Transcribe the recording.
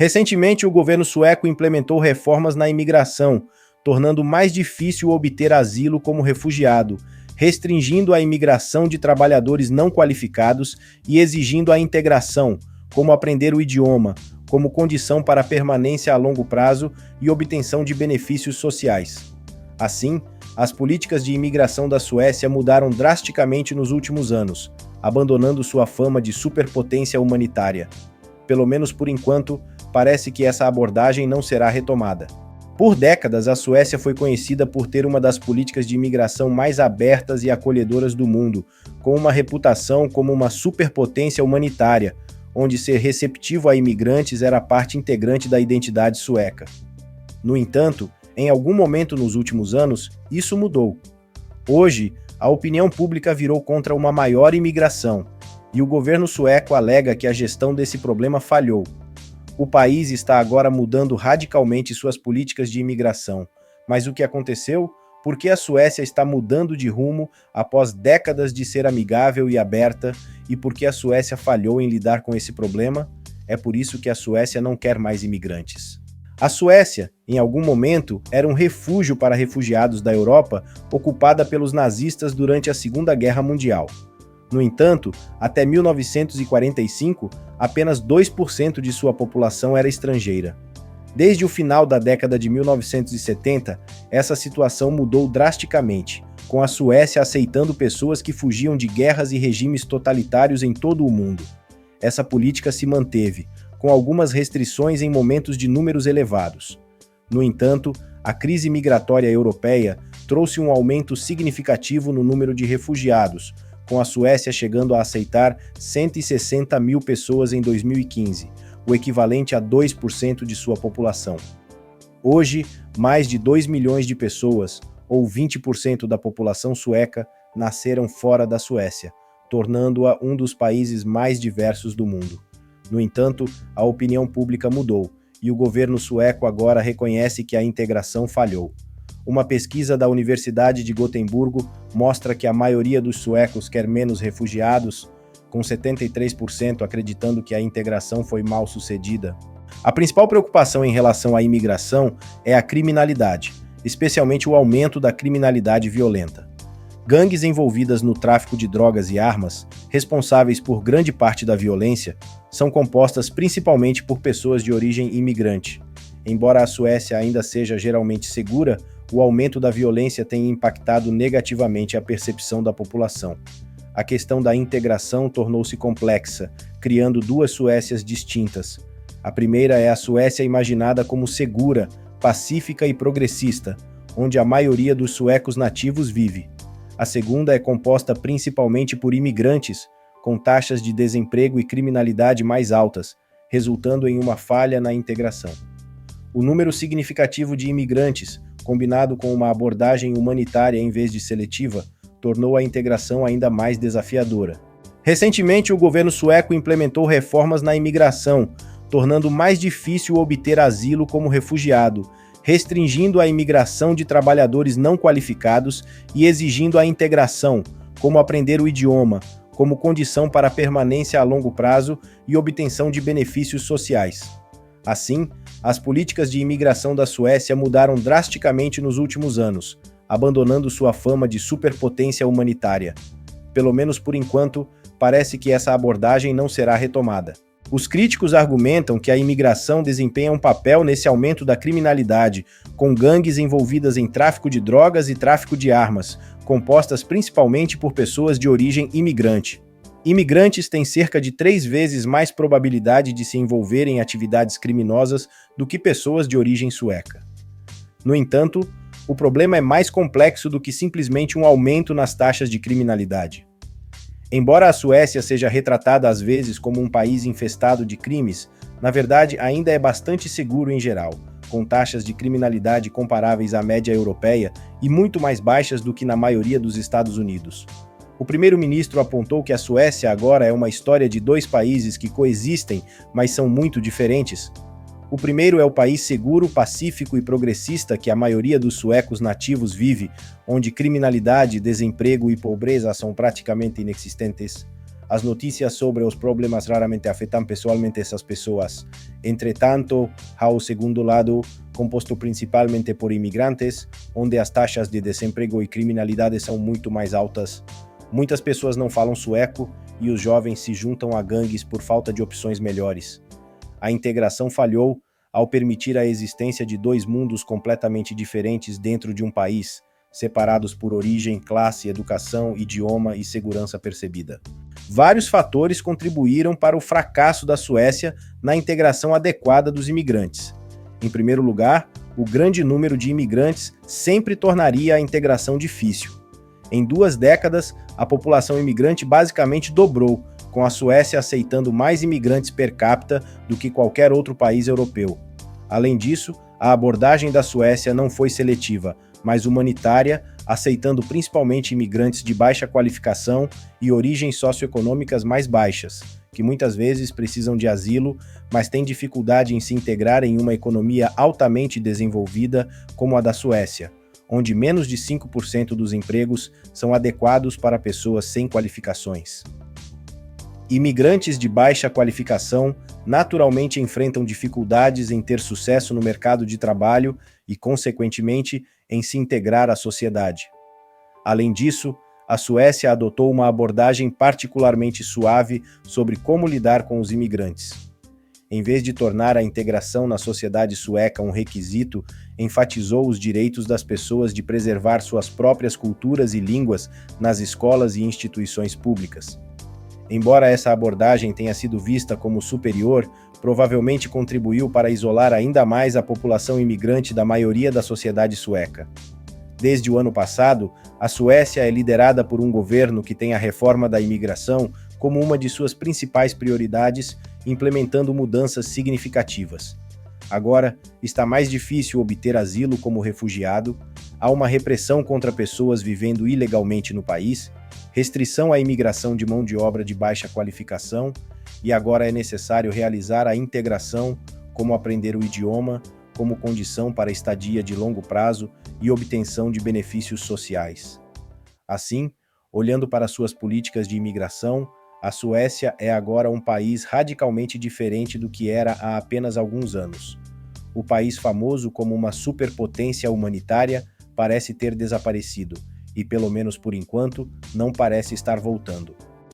Recentemente, o governo sueco implementou reformas na imigração, tornando mais difícil obter asilo como refugiado, restringindo a imigração de trabalhadores não qualificados e exigindo a integração, como aprender o idioma, como condição para permanência a longo prazo e obtenção de benefícios sociais. Assim, as políticas de imigração da Suécia mudaram drasticamente nos últimos anos, abandonando sua fama de superpotência humanitária. Pelo menos por enquanto, parece que essa abordagem não será retomada. Por décadas, a Suécia foi conhecida por ter uma das políticas de imigração mais abertas e acolhedoras do mundo, com uma reputação como uma superpotência humanitária, onde ser receptivo a imigrantes era parte integrante da identidade sueca. No entanto, em algum momento nos últimos anos, isso mudou. Hoje, a opinião pública virou contra uma maior imigração, e o governo sueco alega que a gestão desse problema falhou. O país está agora mudando radicalmente suas políticas de imigração. Mas o que aconteceu? Por que a Suécia está mudando de rumo após décadas de ser amigável e aberta? E por que a Suécia falhou em lidar com esse problema? É por isso que a Suécia não quer mais imigrantes. A Suécia, em algum momento, era um refúgio para refugiados da Europa ocupada pelos nazistas durante a Segunda Guerra Mundial. No entanto, até 1945, apenas 2% de sua população era estrangeira. Desde o final da década de 1970, essa situação mudou drasticamente, com a Suécia aceitando pessoas que fugiam de guerras e regimes totalitários em todo o mundo. Essa política se manteve, com algumas restrições em momentos de números elevados. No entanto, a crise migratória europeia trouxe um aumento significativo no número de refugiados, com a Suécia chegando a aceitar 160 mil pessoas em 2015, o equivalente a 2% de sua população. Hoje, mais de 2 milhões de pessoas, ou 20% da população sueca, nasceram fora da Suécia, tornando-a um dos países mais diversos do mundo. No entanto, a opinião pública mudou, e o governo sueco agora reconhece que a integração falhou. Uma pesquisa da Universidade de Gotemburgo mostra que a maioria dos suecos quer menos refugiados, com 73% acreditando que a integração foi mal sucedida. A principal preocupação em relação à imigração é a criminalidade, especialmente o aumento da criminalidade violenta. Gangues envolvidas no tráfico de drogas e armas, responsáveis por grande parte da violência, são compostas principalmente por pessoas de origem imigrante. Embora a Suécia ainda seja geralmente segura, o aumento da violência tem impactado negativamente a percepção da população. A questão da integração tornou-se complexa, criando duas Suécias distintas. A primeira é a Suécia imaginada como segura, pacífica e progressista, onde a maioria dos suecos nativos vive. A segunda é composta principalmente por imigrantes, com taxas de desemprego e criminalidade mais altas, resultando em uma falha na integração. O número significativo de imigrantes, combinado com uma abordagem humanitária em vez de seletiva, tornou a integração ainda mais desafiadora. Recentemente, o governo sueco implementou reformas na imigração, tornando mais difícil obter asilo como refugiado, restringindo a imigração de trabalhadores não qualificados e exigindo a integração, como aprender o idioma, como condição para permanência a longo prazo e obtenção de benefícios sociais. Assim, as políticas de imigração da Suécia mudaram drasticamente nos últimos anos, abandonando sua fama de superpotência humanitária. Pelo menos por enquanto, parece que essa abordagem não será retomada. Os críticos argumentam que a imigração desempenha um papel nesse aumento da criminalidade, com gangues envolvidas em tráfico de drogas e tráfico de armas, compostas principalmente por pessoas de origem imigrante. Imigrantes têm cerca de 3 vezes mais probabilidade de se envolver em atividades criminosas do que pessoas de origem sueca. No entanto, o problema é mais complexo do que simplesmente um aumento nas taxas de criminalidade. Embora a Suécia seja retratada às vezes como um país infestado de crimes, na verdade ainda é bastante seguro em geral, com taxas de criminalidade comparáveis à média europeia e muito mais baixas do que na maioria dos Estados Unidos. O primeiro-ministro apontou que a Suécia agora é uma história de 2 países que coexistem, mas são muito diferentes. O primeiro é o país seguro, pacífico e progressista que a maioria dos suecos nativos vive, onde criminalidade, desemprego e pobreza são praticamente inexistentes. As notícias sobre os problemas raramente afetam pessoalmente essas pessoas. Entretanto, há o segundo lado, composto principalmente por imigrantes, onde as taxas de desemprego e criminalidade são muito mais altas. Muitas pessoas não falam sueco e os jovens se juntam a gangues por falta de opções melhores. A integração falhou ao permitir a existência de dois mundos completamente diferentes dentro de um país, separados por origem, classe, educação, idioma e segurança percebida. Vários fatores contribuíram para o fracasso da Suécia na integração adequada dos imigrantes. Em primeiro lugar, o grande número de imigrantes sempre tornaria a integração difícil. Em 2 décadas, a população imigrante basicamente dobrou, com a Suécia aceitando mais imigrantes per capita do que qualquer outro país europeu. Além disso, a abordagem da Suécia não foi seletiva, mas humanitária, aceitando principalmente imigrantes de baixa qualificação e origens socioeconômicas mais baixas, que muitas vezes precisam de asilo, mas têm dificuldade em se integrar em uma economia altamente desenvolvida como a da Suécia, onde menos de 5% dos empregos são adequados para pessoas sem qualificações. Imigrantes de baixa qualificação naturalmente enfrentam dificuldades em ter sucesso no mercado de trabalho e, consequentemente, em se integrar à sociedade. Além disso, a Suécia adotou uma abordagem particularmente suave sobre como lidar com os imigrantes. Em vez de tornar a integração na sociedade sueca um requisito, enfatizou os direitos das pessoas de preservar suas próprias culturas e línguas nas escolas e instituições públicas. Embora essa abordagem tenha sido vista como superior, provavelmente contribuiu para isolar ainda mais a população imigrante da maioria da sociedade sueca. Desde o ano passado, a Suécia é liderada por um governo que tem a reforma da imigração como uma de suas principais prioridades, implementando mudanças significativas. Agora, está mais difícil obter asilo como refugiado, há uma repressão contra pessoas vivendo ilegalmente no país, restrição à imigração de mão de obra de baixa qualificação e agora é necessário realizar a integração, como aprender o idioma, como condição para estadia de longo prazo e obtenção de benefícios sociais. Assim, olhando para suas políticas de imigração, a Suécia é agora um país radicalmente diferente do que era há apenas alguns anos. O país famoso como uma superpotência humanitária parece ter desaparecido e, pelo menos por enquanto, não parece estar voltando.